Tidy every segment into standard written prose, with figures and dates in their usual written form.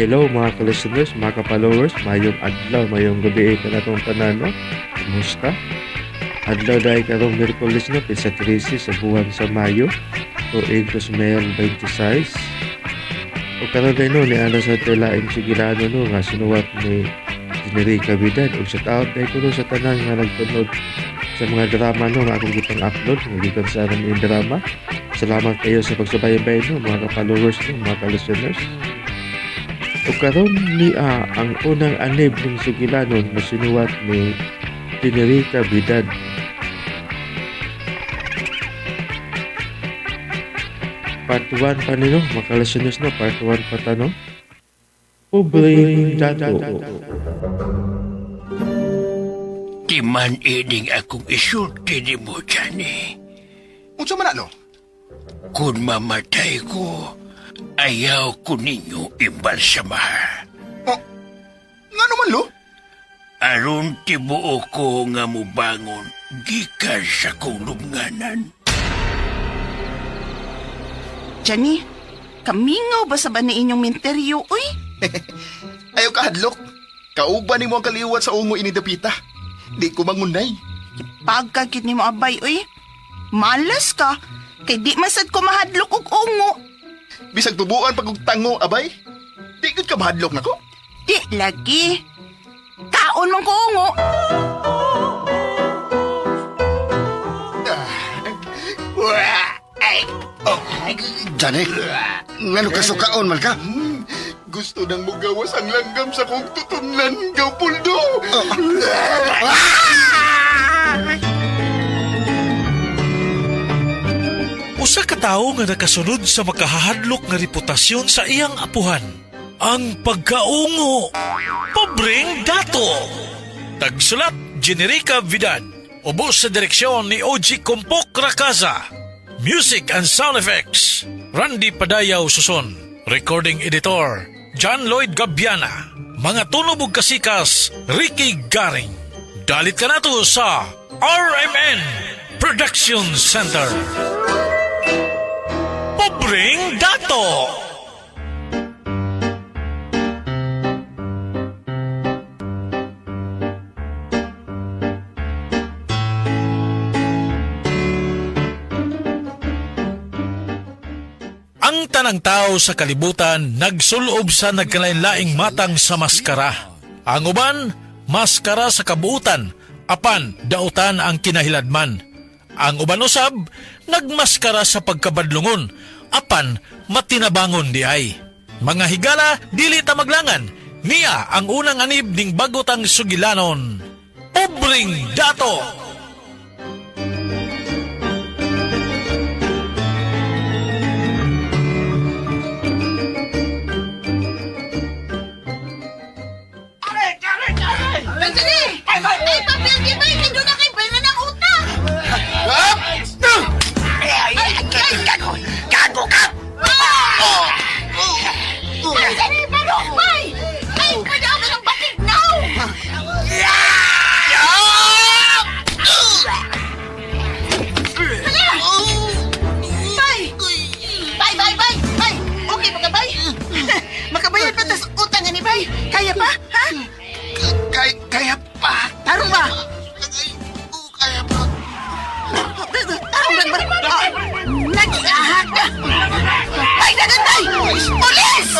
hello mga ka-listeners, mga ka-followers, mayong adlaw, mayong gabi ka na itong tanan, no? Kumusta? Adlaw dahil karong Miyerkules no, sa 13 sa buwan sa Mayo, tuig 2026. O karon dahil no, ni Ana sa telaing sigilano no, nga sinuwat ni Generica Vidal. O sa taon dahil ko no, sa tanan nga nagtunod sa mga drama no, nga akong kitang upload, nga sa amin yung drama. Salamat kayo sa pagsubaybay no, mga ka-followers no, mga ka-listeners. O karon ni ang unang anib ng sugilanon na sinuwat ni Generica Vidal. Part 1 pa nino, mga listeners no, part 1 pa ta no. Pobreng dato. Di man ining akong isulti ni mo dyan eh. Unsa man ano? Kung mamatay ko, ayaw ko ninyo imbalsamar. Oh, nga naman lo? Aron tibuo ko nga mubangon, gikan sa kong lubnganan. Johnny, kamingaw ba sa ba ni inyong minteryo, uy? Ayaw ka hadlok. Kauban ni mo ang kaliwat sa ungo inidapita. Di ko mangunay. Pagkakit ni mo abay, uy. Malas ka, kay di masad ko mahadlok og ungo. Bisag tubuan pag tango, abay. Di gud ka mahadlok nako. Di lagi. Kaon mong ko ungo. Jani, ngano ka sukaon man ka? Gusto nang mugawas ang langgam sa kong tutunlan, Gapuldo. Usa ka tawo nga nakasunod sa makahahadlok nga reputasyon sa iyang apuhan. Ang pagkaungo. Pobreng dato. Tagsulat, Generica Vidal. Ubos sa direksyon ni OG Compok Rakaza. Music and sound effects, Randy Padayaw Suson. Recording editor, John Lloyd Gabiana. Mga tunog ug kasikas, Ricky Garing. Dalit ka na to sa RMN Production Center. Pobreng dato. Ang tanang tao sa kalibutan nagsulob sa nagkalain-laing matang sa maskara. Ang uban, maskara sa kabuutan, apan dautan ang kinahiladman. Ang uban usab, nagmaskara sa pagkabadlungon, apan matinabangon di ay. Mga higala, dili ta maglangan, niya ang unang anib ning bagotang sugilanon. Pobreng dato! Ay, papel di ba? Hindi na kayo pera ng utang. Gago ka! Johnny, parok, bay! Ay, padaw ka ng batig now! Bay! Okay ba ka, bay? Makabayad pa tas utang ni bay. Kaya pa, ha? Kaya pa. Tarong ba? Kaya pa. Tarong ba? Nag-ahak na! Bay, nagantay! Polis!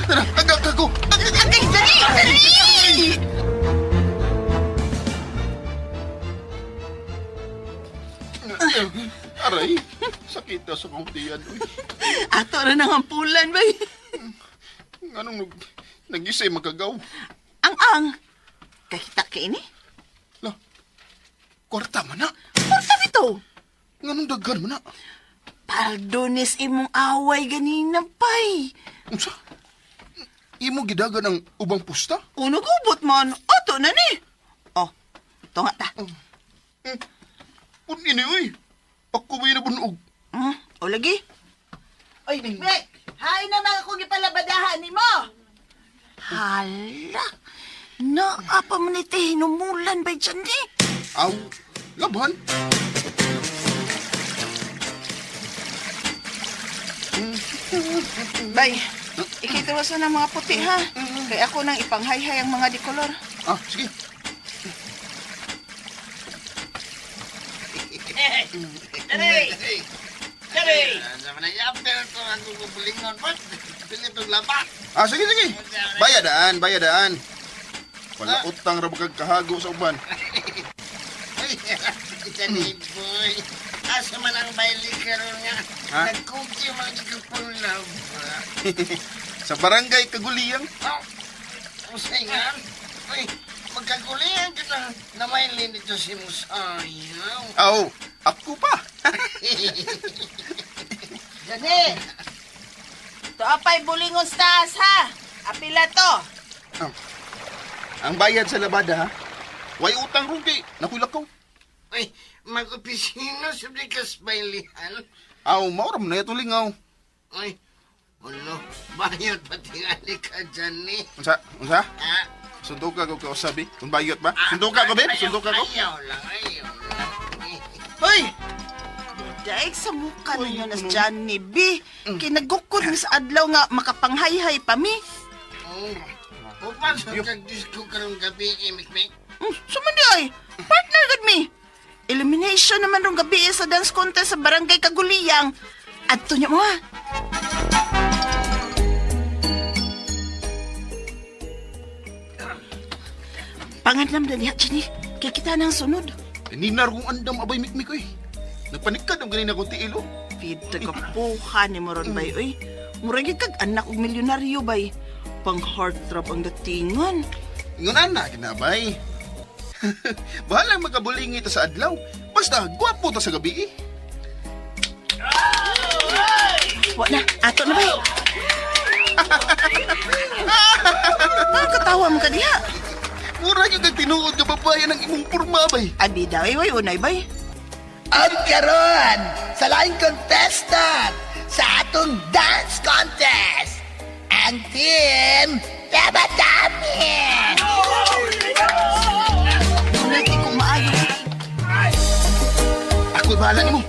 Tara, agak ako. Agay, dali! Aray, sakit na sa kong tiyan. Ato na nang ampulan, bay. Anong nag-isay magagaw? Ang kahita ka ini? La, kwarta man na. Kwarta bito? Anong daghan man na? Pardones imong away ganina, bay. Unsa? Imo gidagan ng ubang pusta? Uno gubot man. Ato na ni. Oh, ito nga ta. Kung ini, uy. Ako ba yung nabunog? O lagi? Oy, Bek! Hain naman akong ipalabadahan ni mo! Hala! Naapa mo nito hinumulan ba dyan di? Aw, laban. Bay, Ikitiwasan ng mga puti, ha? Kaya ako nang ipanghayhay ang mga dikolor. Ah, sige. Ah, sige, sige. Bayadaan. Wala utang ra bagag kahago sa uban. Janit, boy. Asa man ang baili karon nga. Ha? Nagkuki man ikapulaw. Sa barangay Kaguliyang. Oh, usay nga. Uy, magkagulihan kita na may linito si Musayaw. Aw, ako pa. Gani! Ito apay bulingon sa taas, ha? Apila to. Ang bayad sa labada, ha? Way utang rugi. Nakulak ko. Uy, mag-opisina sa bigas bailihan. Aw, mauram na itong lingaw. Uy, ulo, bayad pati ali ka dyan eh. Unsa? Ha? Sundo ka ko kausabi? Kung bayot ba? Sundo ka ko, Ben? Sundo ka ko? Ayaw lang. Hoy! Daig sa mukha ninyo na si Johnny B. Kinagukod mi sa adlaw nga makapanghayhay pa mi. Upan sa kag-disco karong gabi, Mikmik. Sumandi ay, partner gud mi. Elimination naman rong gabi sa dance contest sa barangay Kaguliyang. Adto niya mo, ha? Pangadlam na niya, Johnny. Kaya kita nang sunod. Ninar kong andam abay mikmik oy. Nagpanikad ang ganina kong tiilo. Pita ka puha ni Moron bay, oy. Murag kag anak og milyonaryo bay. Pang heartthrob ang datingan. Ingon na, kinabay. Bahala magkabulingi ta sa adlaw. Basta, gwapo ta sa gabi eh. Wa na, ato na bay. Katawa mo ka diha. Mura yung tinuod ka babayan ng imong purma bay. Abi daw, way, unay bay. At karon sa laing contestant sa atong dance contest, ang team Labadami! Unay, di ko maayo. Ako'y bahala ni mo.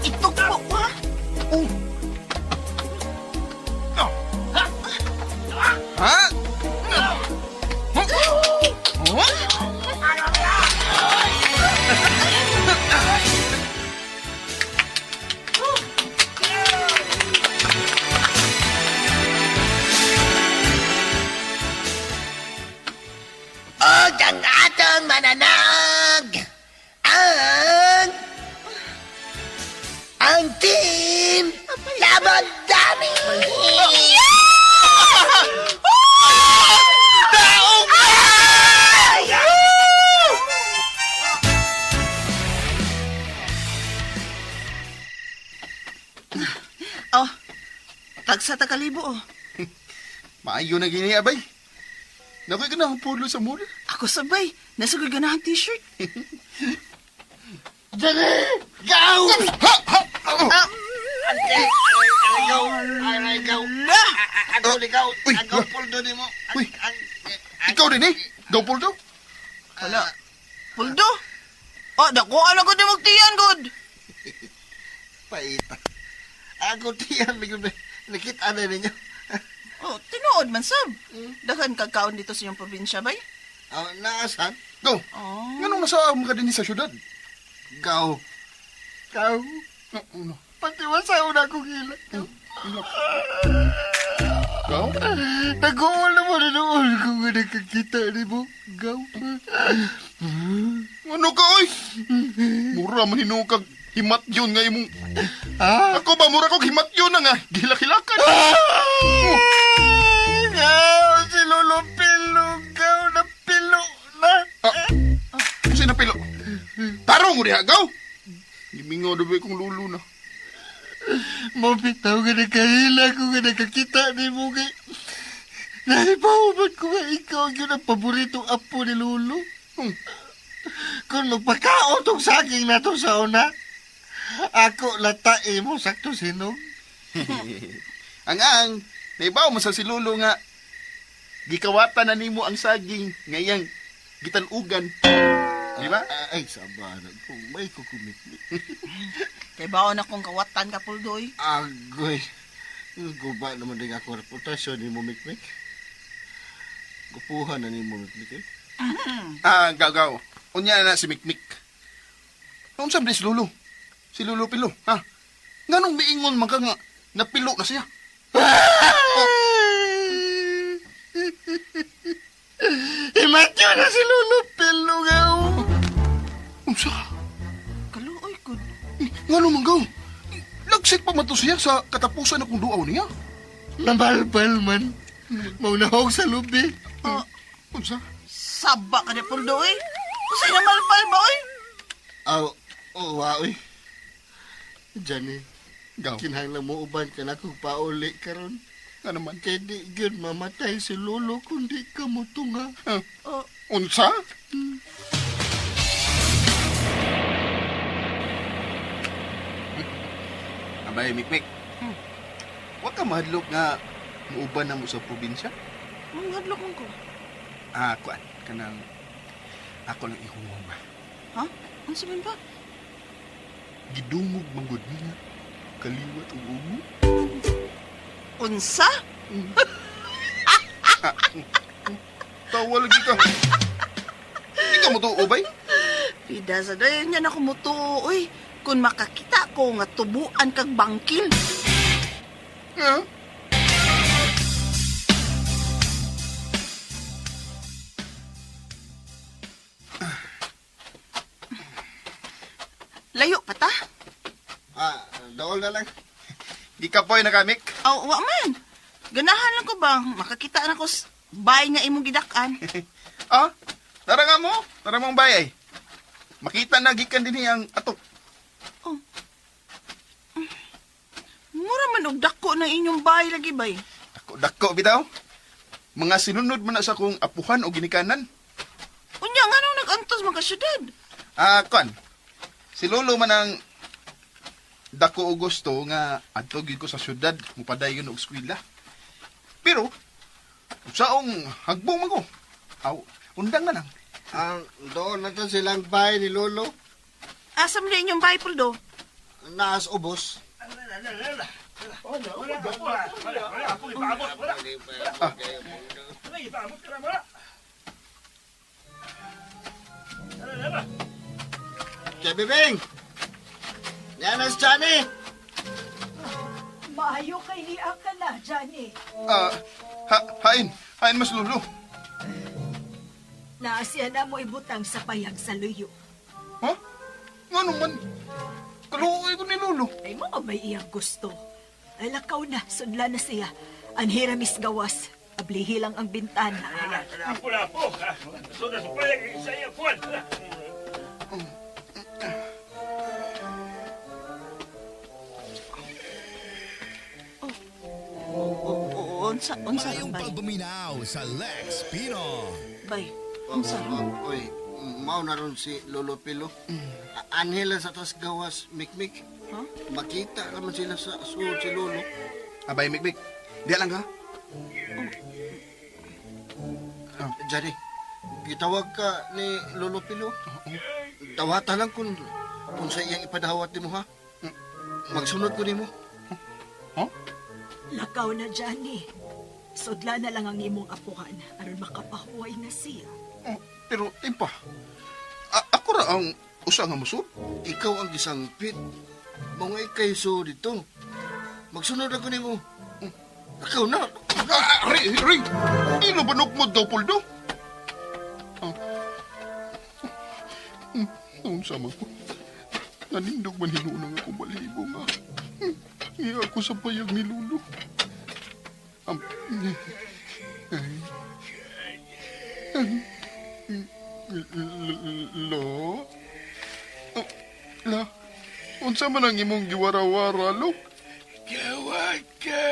Itok po, ha? Ha? O ang atong mananag, ang team Labadami! Oh, tagsa ta kalibo, oh. Maayo na gini abay. Nakoy ka na ang pulo sa mall. Ako sabay, nasugod ka na ang t-shirt. Gaw! Ah, Aligaw! Ako ligaw! Agaw puldo ni mo! Uy. Ikaw din eh. Gaw puldo. wala. Puldo? Oh, nakuha na ko di magtiyan, good. Paita. Ako tiyan, nakita na ninyo. Oh, tinuod man, sab. Dahan kakaon dito sa iyong probinsya, bay? Naasan? Go. Oh. Nganong nasa ka din sa syudad? Gaw. Gaw. Ano? Pati masaw na akong hila. Gaw? Nag-uula mo na noon kung nakakita ni mo. Gaw. Ano ka oy? Mura man hinukag himat yun nga imong... Ah? Ako ba mura kog himat yun na nga. Gilak-hilakan. Gaw, si Lolo Pilo. Gaw na pilo na. Kasi napilo. Tarong mo diha, gaw. Gimingaw dabi kong lulo na. Mabitaw ka nakahila ko nga nakakita ni mo kay... Nahibawaman ko nga ikaw yun ang paboritong apo ni Lolo. Kung magpakaon tong saging na to sa una, ako latai mo sakto sinog. Ang, naibaw mo sa si lulo nga. Gikawatan na nimo ang saging ngayang gitalugan. Di ba? Ay, sabanan kung may kukumit. Kay baon akong kawatan ka, Puldoy. Agoy. Guba naman din ako reputasyon ni mo, Mikmik. Gupuhan na ni mo, Mikmik. Gaw. Unya na si Mikmik. Noon sabi si Lolo. Si Lolo Pilo, ha? Nganong miingon man ka nga napilo na siya? Imatyo na si Lolo Pilugaw. Unsa? Kaluoy, good. Ngano man gaw? Lagsik pa man to siya sa katapusan akong duaw niya. Nabalbal man. Maunahog sa lubi. Unsa? Saba ka na, Puldoy. Kasi na malpal ba, oy? Waoy. Diyan Gaw. kinahanglan mo uban ka na kung pauli karon. Ano man? Kaya di yun mamatay si Lolo kung di ka mo tunga. Unsa? Abay, Mikmik. Huwag ka mahadlok nga muuban na mo sa probinsya. Ang hadlok mo ko. Kuan. Kanang ako lang ihungong ba. Ha? Ano sabihin ba? Gidungog manggod niya. Kaliwat ang umo. Unsa? Tawa lagi ka. Hindi ka mo to, ubay? Pida sa dayon niya na kumutuoy. Kung makakita ko nga tubuan kag bangkil. Ha? Layo pa ta? Daol na lang. Di ka po'y nakamik. Wa man. Ganahan lang ko bang makakita na ko bay nga imong gidak-an. Tara nga mo. Tara mong bayay. Makita na gikan din ang atok. Mura man og dako na inyong bay lagi bay. Dako bitaw. Mga sinunod man na sa kong apuhan o ginikanan. Unya nga nung nag-antos mga syudad. Kon. Si Lolo man ang dako o gusto nga adto gid ko sa syudad mupadayon og eskwela. Pero saong hagbong man ko. Undang na lang. Doon na to silang bahay ni Lolo. Asam na inyong bay, Puldo. Naas ubos. Kaya Bibing! Yan na si Johnny! Maayo kay liya ka na, Johnny. Hain mas Lolo. Naasya na mo ibutang sa payag sa luyo. Ha? Nga naman. Kaluoy ko ni Lolo. Ay mo may iyang gusto. Ay lakaw na, sudla na siya. Anhiramis gawas. Ablihi lang ang bintana. Unsa Mayong bay? pagbuminaw sa Lex Pino. Bay, unsa? Uy, mao na ron si Lolo Pilo. Anhela sa tas gawas, Mikmik. Ha? Makita naman sila sa sulod si Lolo. Abay, Mikmik. Di lang ka. Johnny, gitawag ka ni Lolo Pilo. Tawata lang kung sa iyang ipadawat ni mo, ha? Magsunod ko ni mo. Lakaw na, Johnny. Sudla na lang ang imong apuhan aron makapahuway na siya. Pero, timpa. Ako ra ang usa nga musod. Ikaw ang gisangpit. Mga ikay so dito. Magsunod ako ni mo. Ikaw na. Ring! Ino ba nukmod daw, Puldo? Noon sama ko. Nanindog man hinunang ako balibo nga. Iya ako sa payag ni Lolo. Lo? La? Unsa man ang imong giwara-wara, lo? Gawat ka,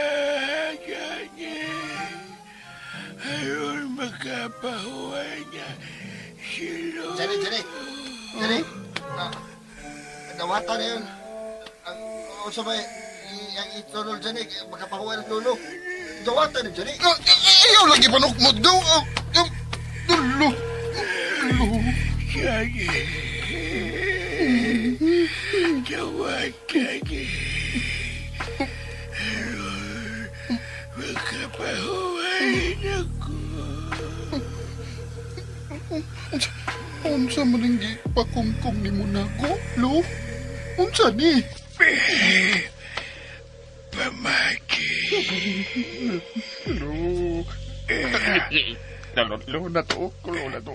ganyan. Ayon makapahuwa niya si Lolo. Johnny. Dawata na yun. O sabay, ang itonol Johnny, magkapakuha ng Lolo. Dawata na Johnny. Ayaw lagi panukmod daw. Lo. Ganyan. Gawad ka ni. Makapahuwain ako. Unsa man ang gipakumkum ni mo nako, Lo? Unsa ni? Pamaki. Lo. Lo na to. Lo na to.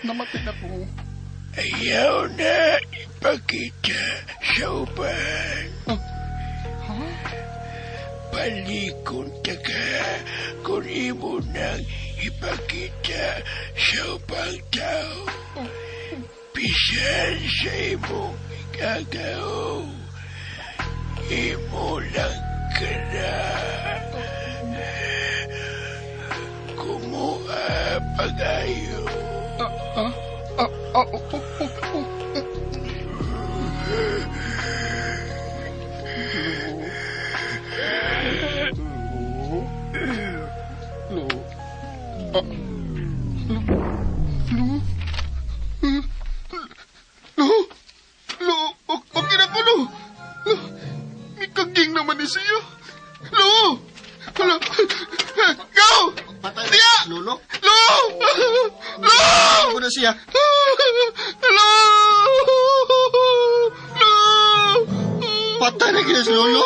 Namatay na po. Ayaw na ipakita sa uban. Palikon ka kung imo nang ipakita sa ubang tao. Bisan sa imong gagaw, imo lang ka na. Kumuha pag-ayo. Okay na ko, Lo. May kaging naman ni siya. Lo! Go! Patay Siya! na Lolo. Lo! Lo! Ako na siya. Lo! Lo! Patay na kina si Lolo.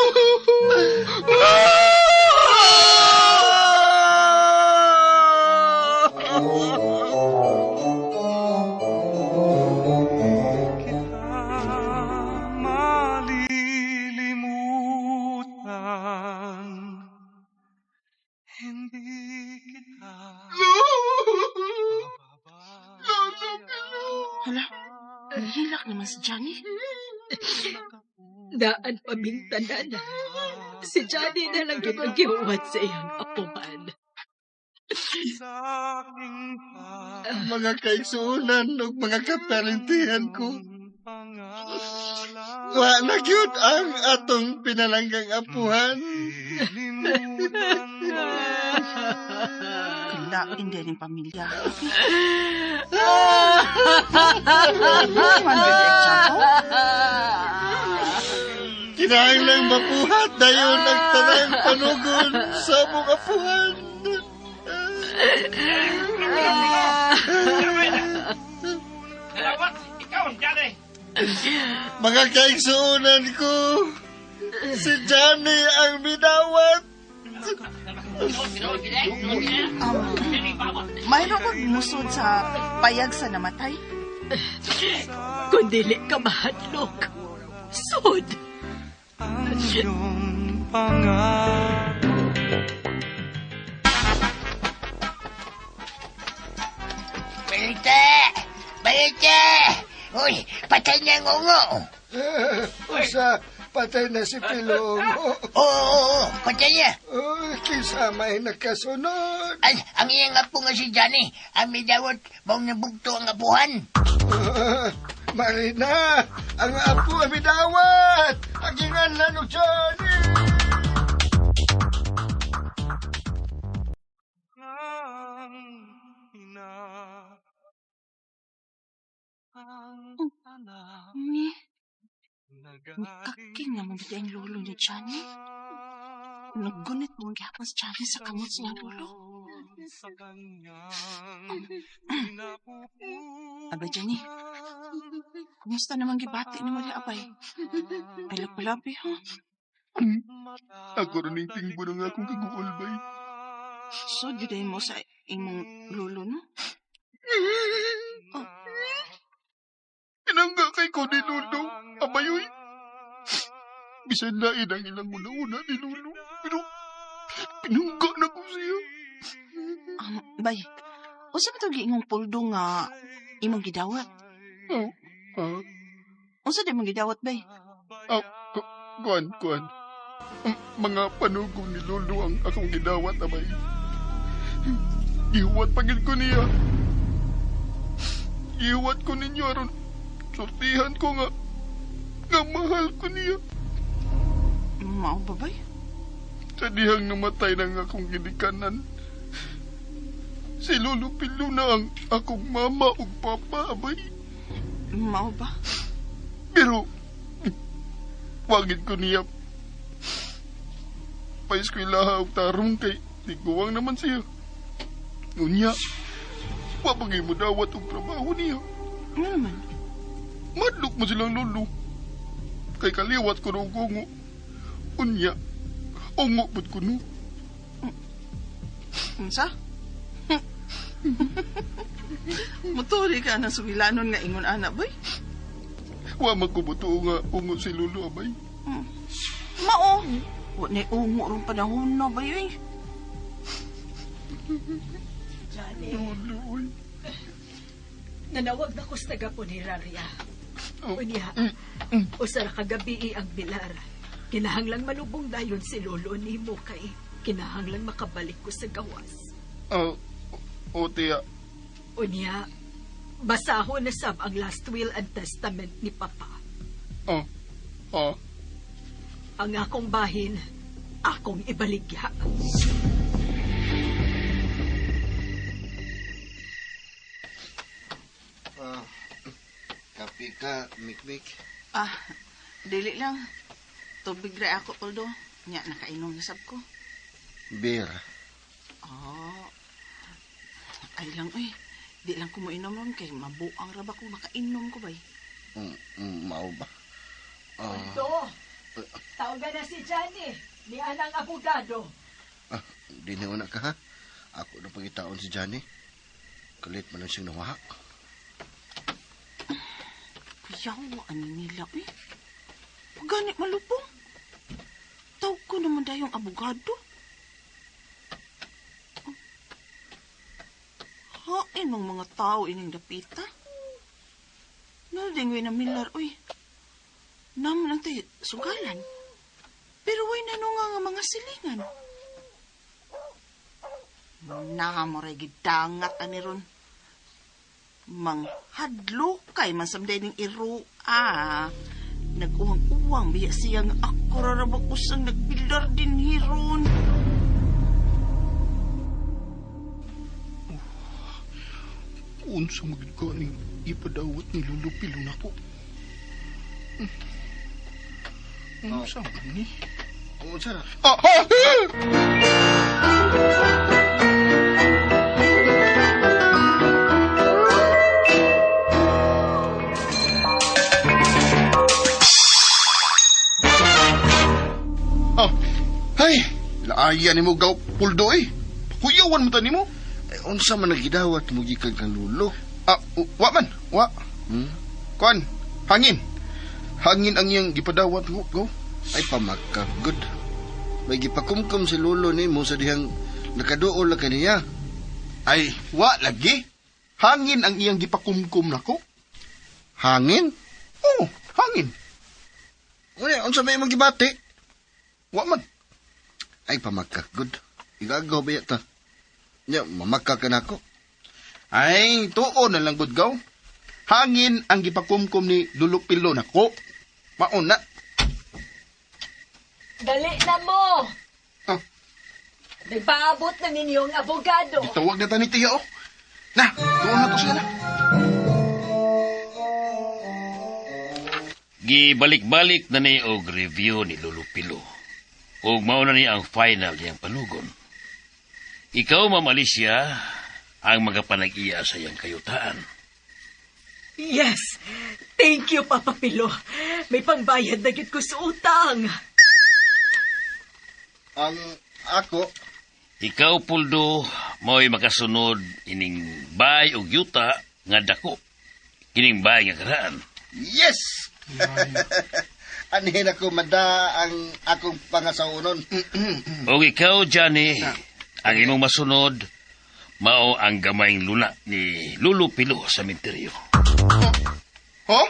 Hala, nahilak naman si Johnny. Daan pamintanan. Si Johnny na lang yun ang gihuwat sa iyang apuhan. Mga kaigsuunan o mga kaparentihan ko. Wa na gyud ang atong pinalanggang apuhan. Kalain din ang pamilya. Kinahanglang mapuhat dayon ang tanang panugon sa among apuhan. Mga kaigsuunan ko, si Johnny ang bidawat. Mayroon kong musod sa payag sa namatay. Kung dili ka mahadlok, sud. Balita! Balita! Uy, patay na ang ungo. Usa, patay na si Pilong. Oo, patay na. Kisamay nakasunod. Ang iyang apo nga si Johnny, ang midawat, mong nabugto ang apuhan. Marina, ang apo ang bidawat. Agingan na no Johnny. Ni, kaking naman dito ang lolo ni Johnny. Naggunit mong gapon si Johnny sa kamot niya, lolo. Abay, Johnny. Kumusta naman gibati ni mo di, abay? Ay, lapi-lapi, ha? Ako rin yung tingbo ng akong kaguol, bay. So, juday mo sa imong lolo, no? Inangga kay ko ni Lolo. Abayoy. Bisan na inang ilang una-una ni Lolo. Pero, pinungga na ko siya. Bay, usa ba ito giingong puldo nga imong gidawat? Usa di mong gidawat, bay? Kuan. Mga panugong ni Lolo ang akong gidawat, abay. Gihuwat pagin ko niya. Gihuwat ko ninyo aron. Sortihan ko nga mahal ko niya. Mao ba, bay? Sa dihang namatay ng akong ginikanan. Si Lolo Pilo na ang akong mama ug papa, abay. Mao ba? Pero, wagid ko niya. Pa-eskwelaha og tarong kay tiguwang naman siya. Unya, wapagay mo dawat og trabaho niya. Ano naman? Madlok mo silang lolo. Kay kaliwat ko ng ungo. Unya, ungo pud ko no. Unsa? Mutuli ka na sugilanon nga ingon ana, boy. Wa magkubuto nga ungo si lolo abay. Mao. Wa na ungo rong panahon na, boy. Oy. Johnny, Lolo, oy. nanawag na ko sa taga Puniraria. Oh. Unya, usara kagabi ang bilar. Kinahanglang malubong dayon si lolo nimo kay kinahanglang makabalik ko sa gawas. O tiya, Unya, basahon na sab ang last will and testament ni Papa. Ang akong bahin, akong ibaligya. Kapi ka, Mikmik. Dili lang. Tubig ra ako, Poldo. Nya, nakainom na sab ko. Beer. Ay lang, uy. Di lang ko mo inom ron kay mabuang ra ba kung makainom ko, bay. Mao ba? Ito, tawagan na si Johnny, ni anang abogado. Di na una ka ha? Ako na pagitaon si Johnny. Kalit man lang siyang nawaha. Kuyawa, ano nila, uy. Pagani malupong. Tawag ko naman dayong abogado. Hain ng mga tao ining dapita. Naladingway na milar, uy. Naman lang tayo sugalan. Pero way na nga mga silingan. Nakamoray gidangat ani ron. Manghadlo kay masamday ning irua. Nag-uwang-uwang biya siyang ako rarabak usang nagbilar din hiron. unsa magid ko ning ipadawat ni Lolo Pilo nako. Unsa man ni? Unsa na? Hay, laaya nimo gaw puldo eh. Kuyawan mo tani mo. Unsa man nagidawat mo gikan kang lulo? Wa man, wa. Hmm? Kon, hangin. Hangin ang iyang gipadawat ko. Go. Ay pamakka, good. May gipakumkum si lulo ni mo sa dihang nakaduol na kaniya. Ay, wa lagi. Hangin ang iyang gipakumkum nako. Hangin? Oh, hangin. Unsa may magibati? Wa man. Ay pamakka, good. Igagaw ba yata? Nya, mamakka ka na ako. Ay, tuo na lang gud gaw. Hangin ang gipakumkum ni Lolo Pilo nako. Mauna. Dali na mo! Ah. Nagpaabot na ninyong abogado. Gitawag na ta ni Tiya, oh. Na, doon na to siya na. Gibalik-balik na ni og review ni Lolo Pilo. Ug mao na ni ang final niyang panugon. Ikaw, Ma'am Alicia, ang magapanag-iya sa iyang kayutaan. Yes. Thank you, Papa Pilo. May pangbayad na gid ko sa utang. Ang ako, Ikaw, Puldo, mo'y makasunod ining bay og yuta nga dako. Kining bay nga karaan. yes! Anihin ako mada ang akong pangasaunon. O ikaw, Johnny, ang imong masunod, mao ang gamayng luna ni Lolo Pilo sa menteryo. Oh?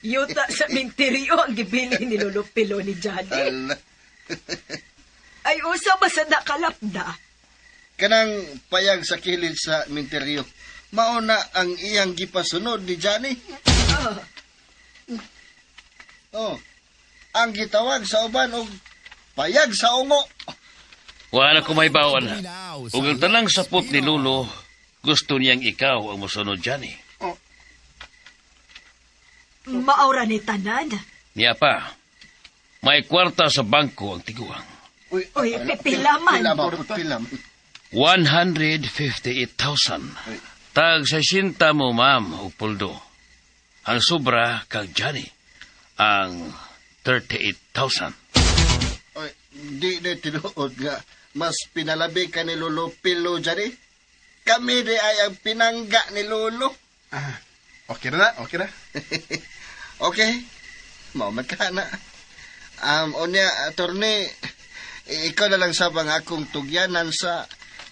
Yuta sa minteryo ang gibili ni Lolo Pilo ni Johnny. Ala. Ay, usa ba sa nakalapda? Kanang payag sa kilid sa minteryo. Mauna ang iyang gipasunod ni Johnny. Oh. Ang gitawag sa uban og payag sa ungo. Wala ko may bawan. Ug ang tanang sapot ni Lolo, gusto niyang ikaw ang musunod, Johnny. Maura ni tanan. Niya pa, may kwarta sa bangko ang tiguang. Uy, pipilaman. Pilam. 158,000. Tag sa sinta mo, ma'am, o puldo. Ang sobra kag Johnny, ang 38,000. Oy, di na tinuod nga. Mas pinalabi ka ni Lolo Pilo dyan eh. Kami di ay ang pinangga ni Lolo. Okay na. Okay. Maumat ka na. Onya, attorney, ikaw na lang sabang akong tugyanan sa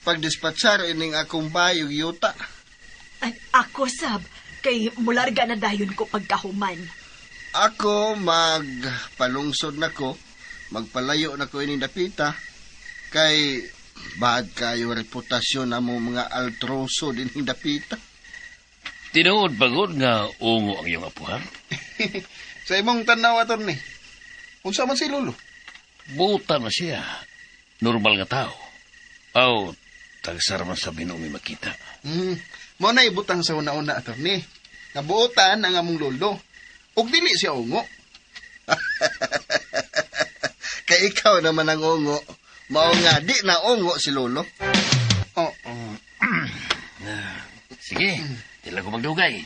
pagdispatsar ining akong bayog yuta. Ako, sab, kay mularga na dayon ko pagkahuman. Ako magpalungsod na ko, magpalayo na ko ining dapita, kay bad kayo reputasyon na mo mga altroso dining dapita. Tinuod bagod nga ungo ang iyong apuhan. Sa imong tanaw, attorney. Unsa man si Lolo? Buta na siya. Normal nga tao. Aw, tagsara man sa binumi makita. Mo na ibutang sa una-una, attorney. Nabuotan ang among lolo. Ug dili siya ungo. Kay ikaw naman ang ungo. Mao nga, di na ungo si Lolo. Sige, tila ko magdugay.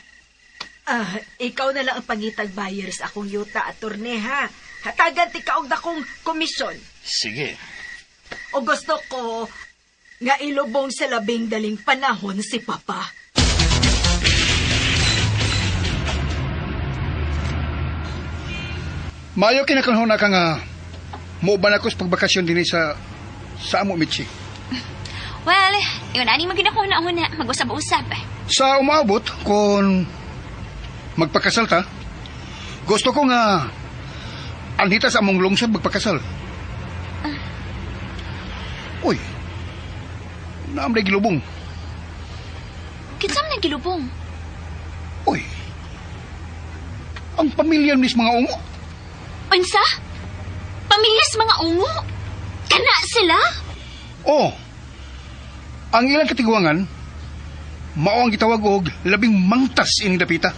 Ikaw na lang ang pangitag buyer sa akong yuta, attorney, ha? Hatagan ti kaog dakong komisyon. Sige. O gusto ko nga ilubong sa labing daling panahon si Papa. Maayo kinakanhon na ka nga muuban ako sa pagbakasyon din sa amo, Mitzi. Well, yun, ani magkinako na mag-usap-usap. Sa umabot, kung magpakasal ta, gusto ko nga anhita sa among lungsod magpakasal. Uy, naamday gilubong. Kinsam na gilubong? Uy, ang pamilya nis mga ungo. Unsa? Pamilyas mga ungo? Kana sila? Oh, ang ilang katiguangan, mao ang gitawag og labing mangtas ining dapita.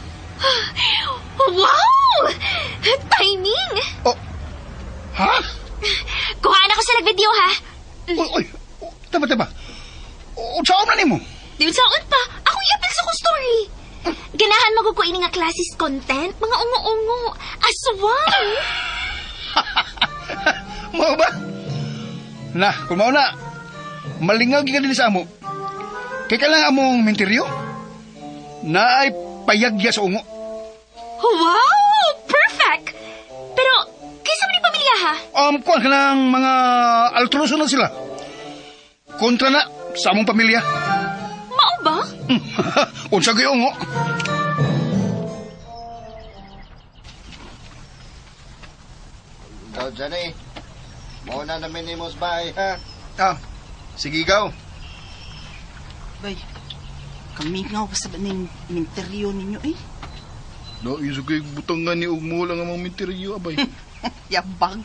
Wow! Timing! Oh, ha? Kuhaan ako sa nag-video, ha? Uy, taba. Saan na nimo? Di saan pa? Akong i-apil sa kong story. Ganahan magukuin nga classes content, mga ungo-ungo. Aswang! Mao ba? Na, kung mao na, malingag ka din sa amo. Kaya kailangan among menteryo na ay payagya sa ungo. Wow! Perfect! Pero, kaysa mo ni pamilya, ha? Kuwan ka ng mga altroso na sila. Kontra na sa among pamilya. Mao ba? Unsa kayo ungo? Ikaw dyan eh. Mauna namin ni Mos Bahay, ha? Sige ikaw. Bay, kami nga basta ba ng minteryo ninyo eh? No, iso kay butangan ni ugmo lang ang mga menteryo, abay. Yabag.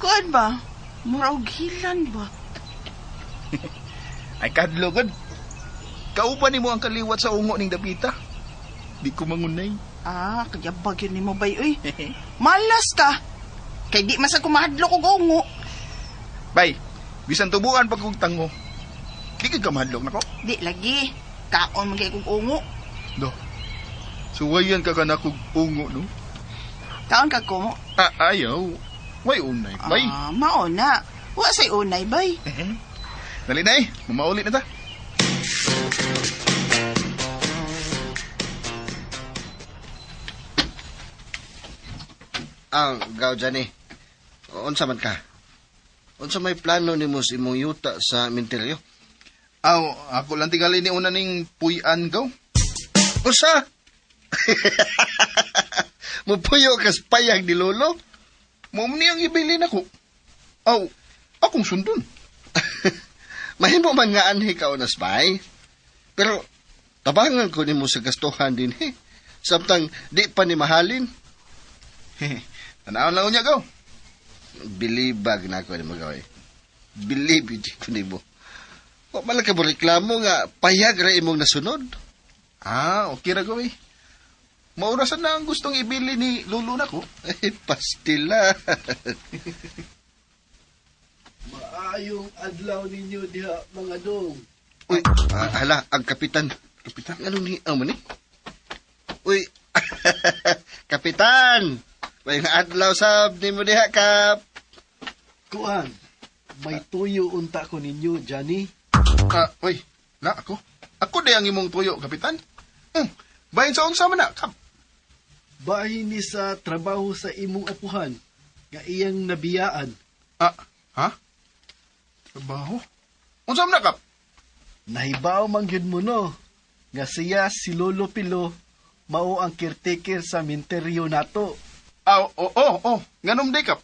Kuan ba? Muraw gilan ba? Ay, kadlogod. Kaupa ni mo ang kaliwat sa ungo ning dapita. Di ko mangunay. Kayabag yun ni mo bay, uy. Malas ka. Kay di masa kumahadlo ko gongo. Bay, bisan tubuan pag kong tango. Di ka mahadlok na ko. Di lagi. Kaon magay kong ungo. Do. Suwayan ka ka na kong ungo, no? Kaon ka ko mo. Ayaw. Way unay, bay. Maona. Wa say unay, bay. Dali na eh. Mamaulit na ta. Gaw dyan eh. Unsa man ka? Unsa may plano ni mo sa imong yuta sa menteryo? Ako lang tingali ni una ning puyan gaw. Usa? Mupuyo kas payag ni Lolo? Mom niyang ibilin ako. Akong sundon. Mahimo man nga anhi ka unas bay. Pero tabangan ko nimo sa gastuhan din eh. Samtang di pa ni mahalin. Tanaw lang niya gaw. Bilibag na ako ni magaway. Believe it ko nimo. O malaka mo reklamo nga payag ra imong nasunod. Okay ra gaw eh. maurasan na ang gustong ibili ni Lolo na ko. Pastila. Maayong adlaw ninyo diha, mga dong. Uy, hala, ang kapitan. Kapitan? Ano ni amo ni? Uy, kapitan! May adlaw sab ni mo diha, Kap. Kuan, may tuyo unta ko ninyo, Johnny. Uy, na ako? Ako di ang imong tuyo, Kapitan. Bahin sa unsa man na, Kap. Bahin ni sa trabaho sa imong apuhan, nga iyang nabiyaan. Ha? Trabaho? Unsa man na, Kap? Nahibaw man gyud mo no, nga siya si Lolo Pilo, mao ang caretaker sa minteryo nato. Oo. Nganom day, Kap.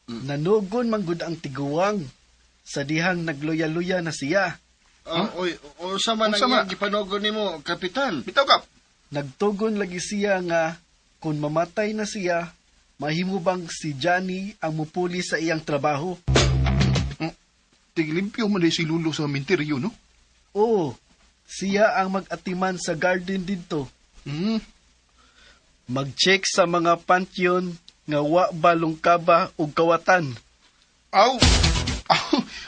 Nanugon man gud ang tiguwang, sa dihang nagluya-luya na siya. Uy, unsa man ang gipanogon nimo, kapitan? Bitaw, Kap. Nagtugon lagi siya nga, kung mamatay na siya, mahimo bang si Johnny ang mupuli sa iyang trabaho? Tiglimpyo man day si Lolo sa minteryo, no? Oo, siya ang mag-atiman sa garden dito. Mag-check sa mga pantyon nga wa balong kaba ug kawatan. Aw,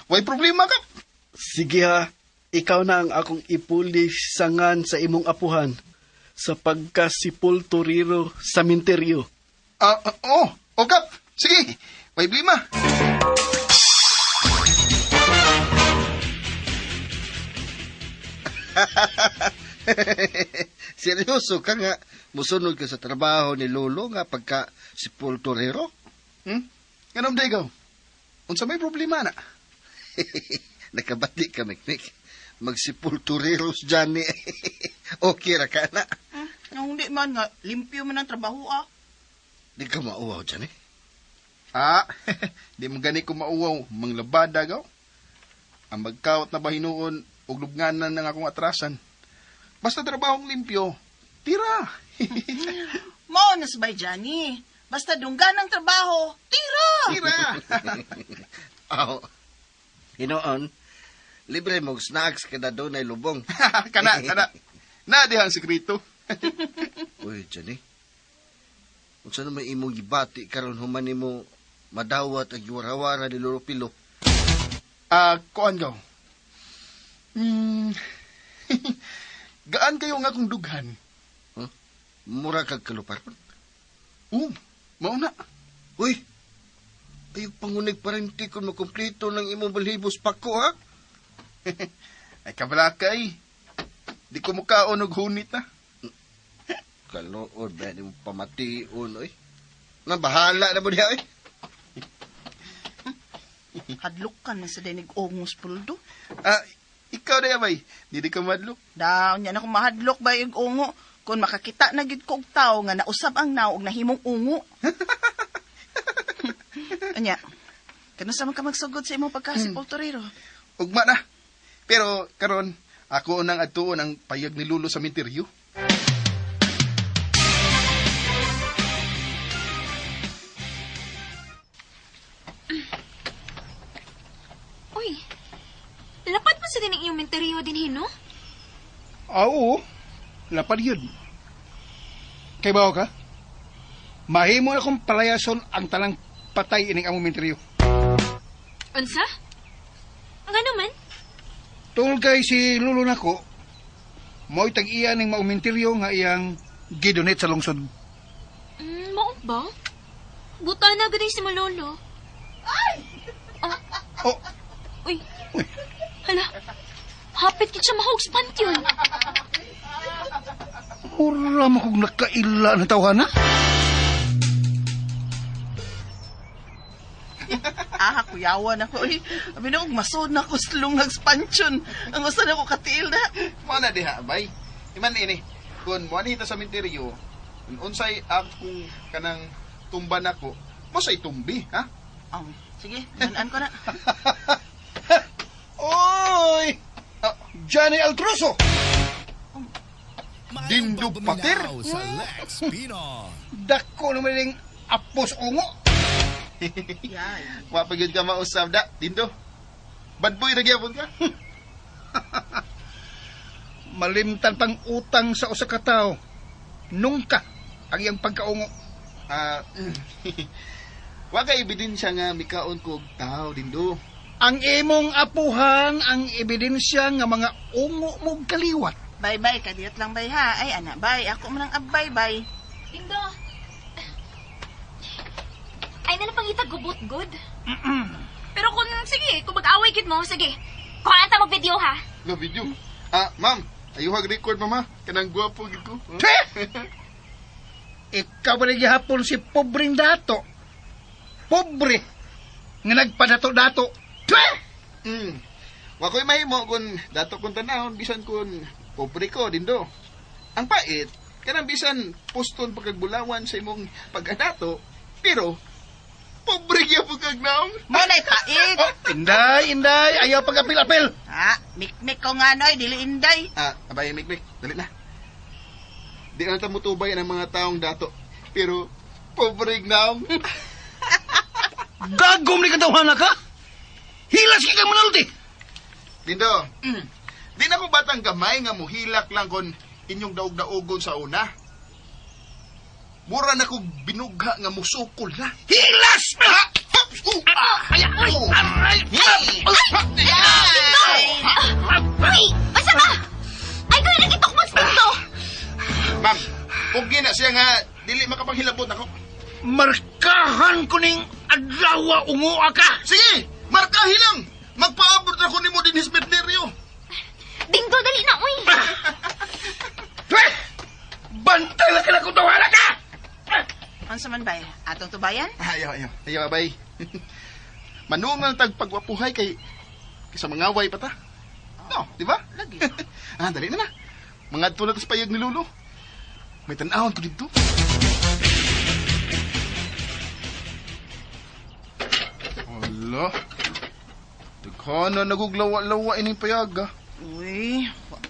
way problema, Kap. Sige ha, ikaw na ang akong ipuli sangan sa imong apuhan sa pagkasipulturiro sa minteryo. Kap. Sige, way problema. Seryoso ka nga, musunod ka sa trabaho ni Lolo nga pagka sipulturero? Nganom day, ikaw. Unsa may problema na? Nakabati ka, Miknik. Magsipultureros dyan ni. Okay ra ka na. Hindi man nga, limpyo man ang trabaho Di ka mauwaw dyan eh. Di mo gani ko mauwaw, manglabada gaw. Ang magkawat na bahinuon, ug lubnganan ng akong atrasan. Basta trabahong limpyo, tira. Mao na sabay, Johnny. Basta dunggan ang trabaho, tira! Tira. Hinoon, libre mong snacks kada doon ay lubong. kana. Na dihang sekreto. Uy, Johnny. Kung saan may imong gibati karon human mo madawat ang giwarawara ni Lolo Pilo. Kuan gaw. Gaan kayo nga kong dughan. Mura kag kaluparon? Mauna. Uy, ayog pangunig pa rin ti kung makumplito ng imong balhibos pako, ha? Ay kabalakay. Di ko mukaon og hunit na. Kalood, ba di mo pamation, oy. Nabahala na mo diya, oy. Hadlok ka na sa dinig ongos puldo. Ikaw na yabay. Di ka madlok. Daw, niya na kung mahadlok ba yung ungo. Kung makakita na gid kong tao nga nausab ang naog na himong ungo. Anya, kanusa man ka magsugod sa imong pagkasipulturero? Ugma na. Pero karon ako nang adtuon ang payag ni Lolo sa minteryo. Uy, lapat pa sa dining iyong menteryo din, no? Oo, lapad yun. Kay bawa ka? Mahimo na kong palayason ang talang patay ining among minteryo. Unsa? Nga naman? Tungkol kay si Lolo nako, mo'y tag-iya ning maong minteryo nga iyang gidonate sa lungsod. Mao ba? Buta na ganing si Malolo. Ay! Oh, Uy. Hala. Hapit kit siya mahog sa pantyon. mura mo kong nakaila na tawhana. Kuyawan ako. Abi na kong masod na ako sa lungag spansyon. Ang gusto na ako katiil na. Mana diha, bay. Iman ini. Kung mo anita sa minteryo, unsay akong kanang tumba nako, mo say tumbi, ha? Sige, manan ko na. Oy! Johnny Altroso! Dindo pater? Sa Lex Pinon. Dako naman yung apos ungo. Wapagod ka mausap da, Dindo. Bad boy nagyapon ka. Malimtan pang utang sa usa ka tao. nungka ang iyang pagkaungo. Wa kay ebidensya nga mikaon ko og tao dindo. Ang imong apuhan ang ebidensya nga mga ungo mo kaliwat. Bye-bye, kadiyot lang bay ha. Ay, anak, bye. Ako man ang abay, bye. Dingdo. Ay, nalapangitag gubot, good. Pero kung, sige, kung mag-away kid mo, sige. Kuha ata mag-video, ha? Nga video. Ma'am, ayuhag record mama. Kanang gwapo gid ko. Ikaw ba naghihapon si pobreng dato? Pobre nga nagpadato-dato. Wa ko'y mahimo kung dato kong tanahon bisan kung pobre ko dindo. Ang pait, kanang bisan poston pagkagbulawan sa imong pagkadato, pero pobre gyud pagkagnaon. Mo na ipait. Inday, ayaw pag-apil-apil. Mikmik ko nga noy, dili inday. Abay, Mikmik, dali na. Di na tamutubay ang mga taong dato, pero pobre gnaon. Gagom ni katawhan ka? Hilas ka kang manalti. Dindo, di na ko batang gamay nga muhilak lang kon inyong daog-daogon sa una. Mura na ko binugha nga musukol na. Hilas! Ay! Basta ba? Ay, kaya nagitukmas mo to! Ma'am, kung gina siya nga, dili makapanghilabot ako. Markahan ko ning adlawa ungo ka. Sige, markahi lang. Magpaabot ako ni mo din hismeteryo. Dingdo, dali na, uy! Bantay lang ka na kung tawala ka! Ano sa man bay? Atong tubayan? Ayaw, abay. Manungal tag pagwapuhay kay sa mga away pa ta. No, di ba? Lagi. Dali na. Mga tulad sa payag ni Lolo. May tanahon ko dito. Hala. Daghan na naguglawa-lawa ining payaga. Uy,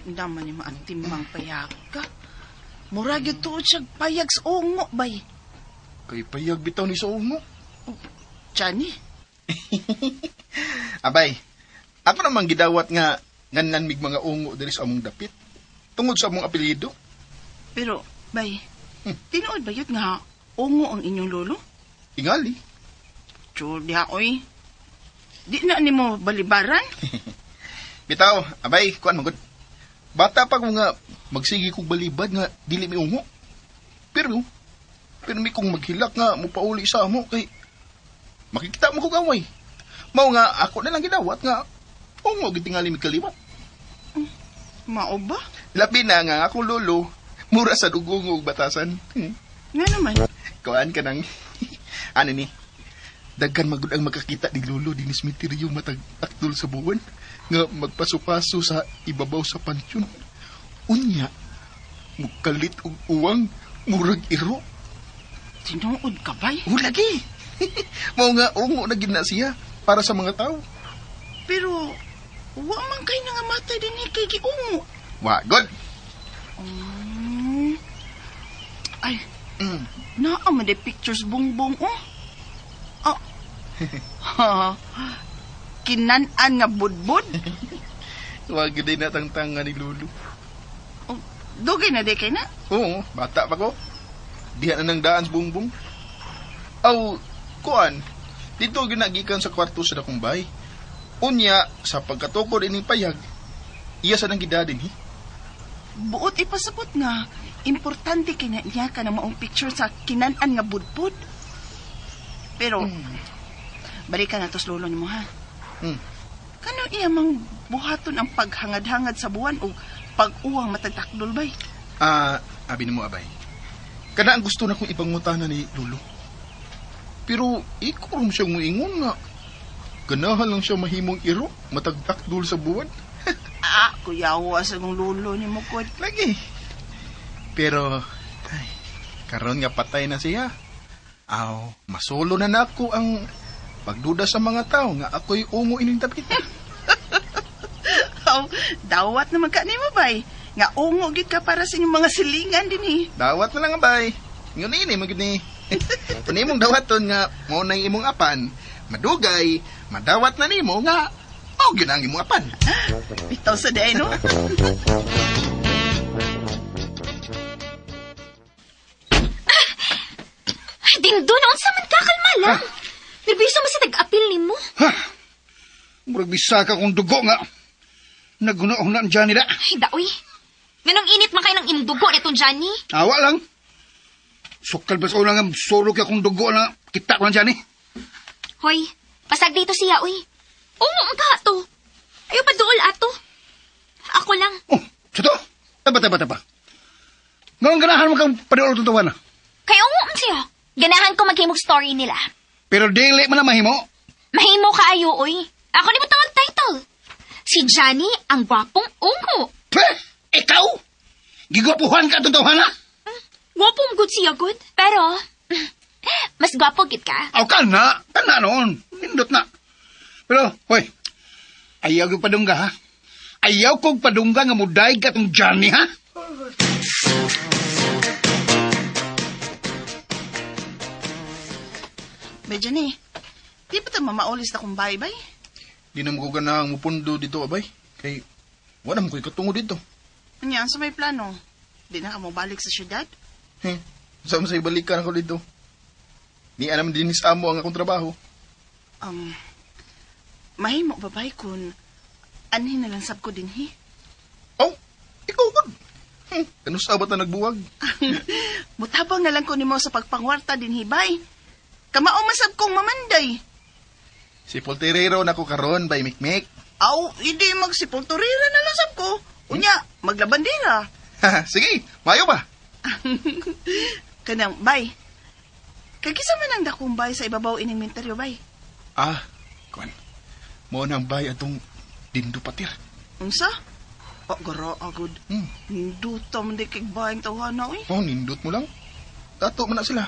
naman ni maantimang payaga. Murag yun tuod siya payag sa ungo, bay. Kay payag bitaw ni sa ungo. Johnny? Abay, ako namang gidawat nga ngannan mig mga ungo diri sa among dapit. Tungod sa among apelyido. Pero, bay, tinuod ba yun nga ungo ang inyong lolo? Ingali. Sure diha, oy. Di na ni mo balibaran? Bitaw, abay, kuan magod. Bata pa ko nga magsigi kong balibad nga dili mi ungo. Pero mi kong maghilak nga mupauli sa amo kay makikita mo ko gaway. Mao nga ako na lang gidawat nga ungo gitingali mi kaliwat. Mao ba? Labi na nga ako lolo, mura sa dugong ug batasan. Nga naman. Kuan ka nang ano ni? Daghan magud ang makakita ni lolo din sa misteryo matag akdol sa buwan nga magpaso-paso sa ibabaw sa pansyon. Unya, mukalit og uwang murag iro. Tinuod ka bay? Lagi. Mao nga ungo na gid na siya para sa mga tao. Pero, wa man kay nangamatay din ni kay giungo. Wa, god. Ay, naa man de pictures bongbong, oh. Kinanan nga budbud. Wa gid na tangtanga ni lolo. Dugay na de kay na. Oo, bata pa ko. Diha na nang daan sa bumbong. Aw, kuan, dito ginagikan sa kwarto sa dakong bahay. Unya, sa pagkatukod ining payag, iya sa nang gidadin, Buot ipasabot nga, importante kay na niya ka na maong picture sa kinanan nga budbud. Pero, balikan na tos lolo ni mo, ha? Kano iya mang buhaton ang paghangad-hangad sa buwan o pag-uwang matagtakdol bay? Abi ni mo, abay. Kana ang gusto na kong ipangutana ni lolo. Pero, ikurom siyang muingon nga. Ganahan lang siya mahimong iro, matagtakdol sa buwan. Kuyawa sa kong lolo ni mo, Kod. Lagi. Pero, karon nga patay na siya. Masolo na nako ang pagduda sa mga tao nga ako'y ungo ining tapit. Dawat naman ka ni mo, bay. Nga ungo gid ka para sa inyong mga silingan din eh. Dawat na lang, abay. Ngayon ini, magid ni. Kung imong dawaton nga, mo na imong apan, madugay, madawat na nimo nga, yun ang imong apan. Bitaw sa day, no? Doon, unsa man ka, kalma lang. Nerbiso mo sa tag-apil ni mo. Ha? Murag bisa ka kung dugo nga. Nagunaon dyan nila. Ay, daoy. Ganong init man kayo ng imong dugo nitong Johnny. Awa lang. Sukal ba sa ulang nga solo ka kung dugo na kita ko lang dyan eh. Hoy, pasag dito siya, uy. Oo, ang kato. Ayaw pa dool ato. Ako lang. Oh, sato? Taba. Ngawang ganahan mo kang paniolo tutuwa na. Kaya oo man siya. Ganahan ko maghimog story nila. Pero dili man na mahimo. Mahimo ka ayo, uy. Ako ni mo tawag title. Si Johnny ang gwapong ungo. Peh! Ikaw? Gigwapuhan ka tutuwa na? Gwapong good siya, good. Pero, mas gwapo git ka. Aw ka na. Kana noon. Nindot na. Pero, hoy. Ayaw kong padungga, ha? Ayaw kong padungga nga muday ka tong Johnny, ha? Bay, Johnny, di pa ito mamaulis na kung bye-bye? Di na mo ko ganang mupundo dito, abay. Kay, wala mo ko'y katungo dito. Ano sa may plano? Di na ka mo balik sa syudad? Saan mo sa'yo balikan ako dito? Ni anam din sa amo ang akong trabaho. Mahimo babay kun anhin na lang sab ko din hi. Oh, ikaw ba? Ano sa abat na nagbuwag? Mutabang na lang ko nimo sa pagpangwarta din hibay. Kamao masab kong mamanday. Si Polterero na ko karon bay Mikmik. Aw, hindi magsipulturira na lang sab ko. Unya, maglabandera. Sige, mayo ba? Kanang, bay. Kagisa man ang dakong bay sa ibabaw ining menteryo, bay. Kuan. Mo nang bay atong dindo patir. Unsa? Gara agud. Hinduta man di kig bayang tawhana, uy. Oh, nindot mo lang. Tato man na sila.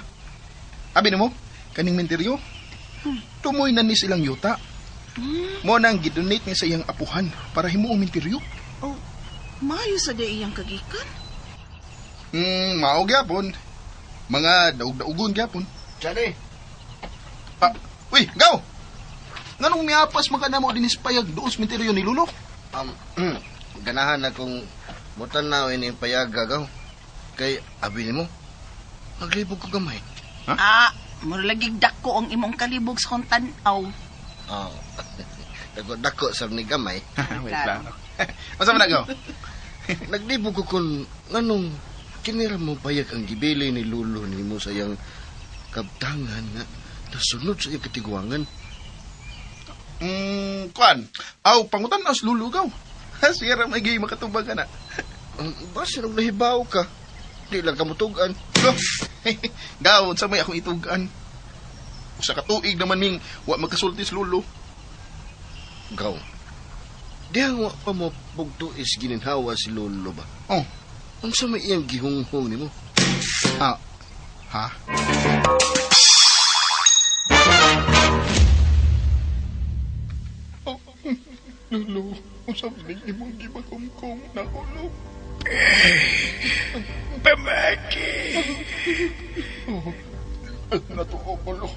Abi na mo, kaning menteryo. Tumoy na ni silang yuta. Mo nang gidonate ni sa iyang apuhan para himuong menteryo. Oh, maayo sa di iyang kagikan. Mao gyapon. Mga daug-daugon gyapon. Johnny, Uy, gaw! Nganong miapas maka na mo dinis payag doon sa menteryo ni Lulo? ganahan akong mutanawin yung payagagaw. Kay abi ni mo, maglibog ko gamay. Murlagig dako ang imong kalibog sa kong tanaw. Oh, dako sa ni gamay. Wait lang. Masa man gaw? Naglibog ko kung anong kinira mo payag ang gibili ni Lulo ni mo sa iyang kabtangan nga nasunod sa iyang katigwangan. Kuan. Aw, pangutan na sa Lulo gaw. Sira may gay makatubag ka na. Basta nung nahibaw ka, di lang kamutugan. Gaw, sa may akong itugan. Sa katuig naman ning wa magkasulti sa Lulo. Gaw, di ang wa pa mo bugto is gininhawa si Lolo ba? Oh. Ang sa may iyang gihunghong ni mo. Ha? Lolo, sabi ng imong gibagumkong na ulo. Pamaki! Natuo ulo.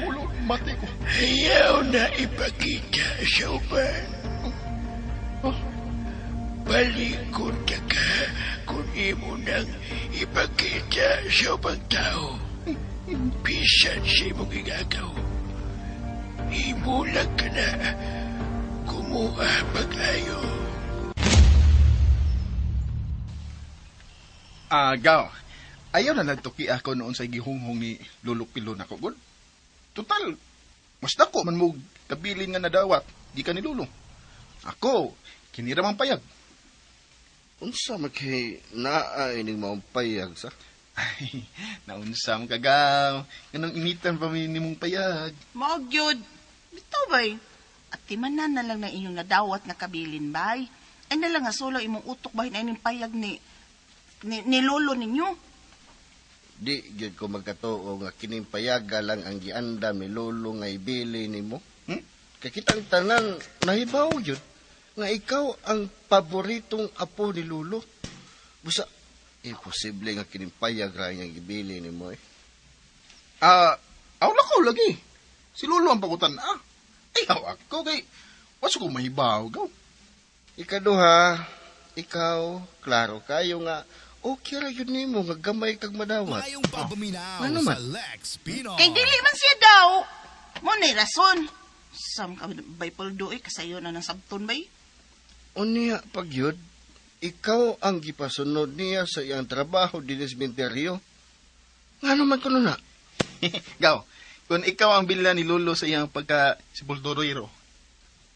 Ulo, mati ko. Ayaw na ipakita sa uban. Balikon ka kung imo nang ipakita sa ubang tao. Bisan sa imong igagaw. Imo lang ka na kumuha pag-ayo. Gaw, ayaw na nagtuki ako noon sa gihunghong ni Lolo Pilo na ko, good? Total, mas dako man mo kabilin nga nadawat, di ka ni Lolo. Ako, kinira mang payag. Unsa makay naay ning maong payag sa? Ay, naunsam ka, Gaw. Ganang initan pa ni mong payag. Magyod. Bitaw, bay. At timanan na lang na inyong nadawat na kabilin, bay. Ay na lang nga solo imong utok bahin ay ning payag ni lolo ninyo. Di gyud ko magkatuo nga kining payaga lang ang giandam ni Lolo nga ibili nimo. Kay kitang tanan nahibaw gyud nga ikaw ang paboritong apo ni Lolo. Busa imposible nga kining payag ra nga ibili nimo eh. Awla ko lagi. Si Lolo ang pagutan. Ayaw ako kay waso ko mahibaw, Gaw. Ikaduha, ikaw klaro kayo nga Okay ra yun nimo nga gamay kag madawat. Mayong pabuminaw Ano sa man? Lex Pinoy. Kay dili man siya daw. Mo ni rason. Sam ka bay poldo kasayo na ng sabton bay. Unya pagyud, ikaw ang gipasunod niya sa iyang trabaho dinhi sa sementeryo. Ngano man kuno na? Gaw, kung ikaw ang bila ni Lolo sa iyang pagka sepulturero,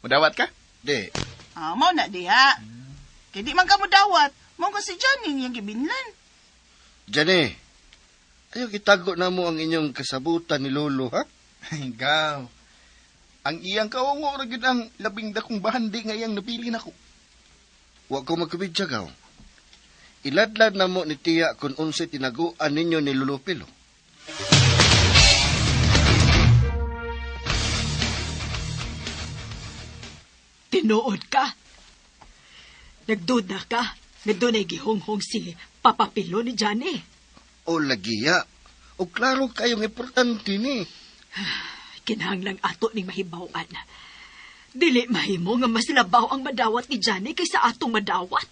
madawat ka? Di, Mo na diha. Kay di man ka mo dawat. Mo ko si Johnny niyang gibinlan. Jane, ayaw itago na mo ang inyong kasabutan ni Lolo, ha? Gaw, ang iyang kaungo ra gyud ang labing dakong bahandi nga iyang napili nako. Wa ko magkabidya gaw. Iladlad na mo ni Tiya kung unsa tinaguan ninyo ni Lulupilo. Tinuod ka. Nagduda ka. Nagdunay gihonghong si Papa Pilo ni Johnny. O lagiya, o klaro kayong importante ni. Kinahanglang ato ning mahibawan. Dili mahimo nga mas labaw ang madawat ni Johnny kaysa atong madawat.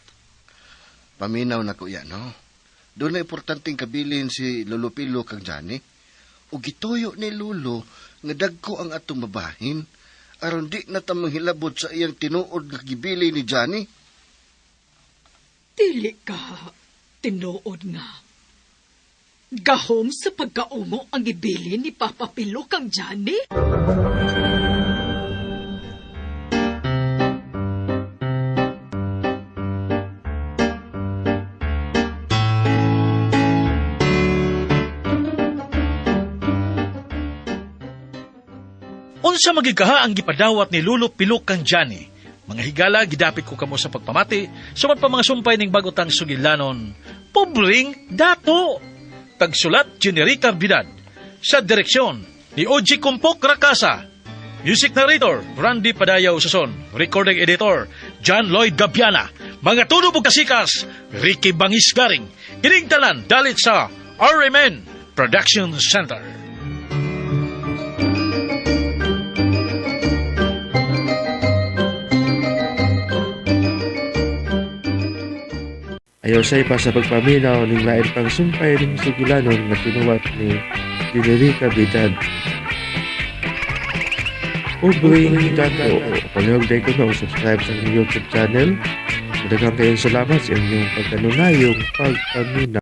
Paminaw na ko yan, no? Doon na importanteng kabilin si Lulupilo kang Johnny. O gituyo ni Lulo nga dagko ang atong mabahin. Aron di na tamang hilabot sa iyang tinuod nga gibili ni Johnny. Dili ka tinuod nga. Gahom sa pagkaungo ang ibili ni Papa Pilo kang Johnny? Unsa magikaha ang gipadawat ni Lulo Pilo kang Johnny? Mga higala, gidapit ko kamo sa pagpamati, sumad pa mga sumpay ning bagotang sugilanon. Pobring dato! Tagsulat, Generica Bidad. Sa direksyon ni O.G. Kumpok Rakasa. Music narrator, Randy Padayaw Sason. Recording editor, John Lloyd Gabiana. Mga tunog ug kasikas, Ricky Bangis Garing. Kining tanan, dalit sa RMN Production Center. Ayaw say pa sa pagpaminaw ning lain pang sumpay ning sugilanon nga tinuwat ni Generica Bidad. Ubring dato. Palihog day ko na subscribe sa aking YouTube channel. Madagang kayong salamat sa inyong pagkanunayong pagpaminaw.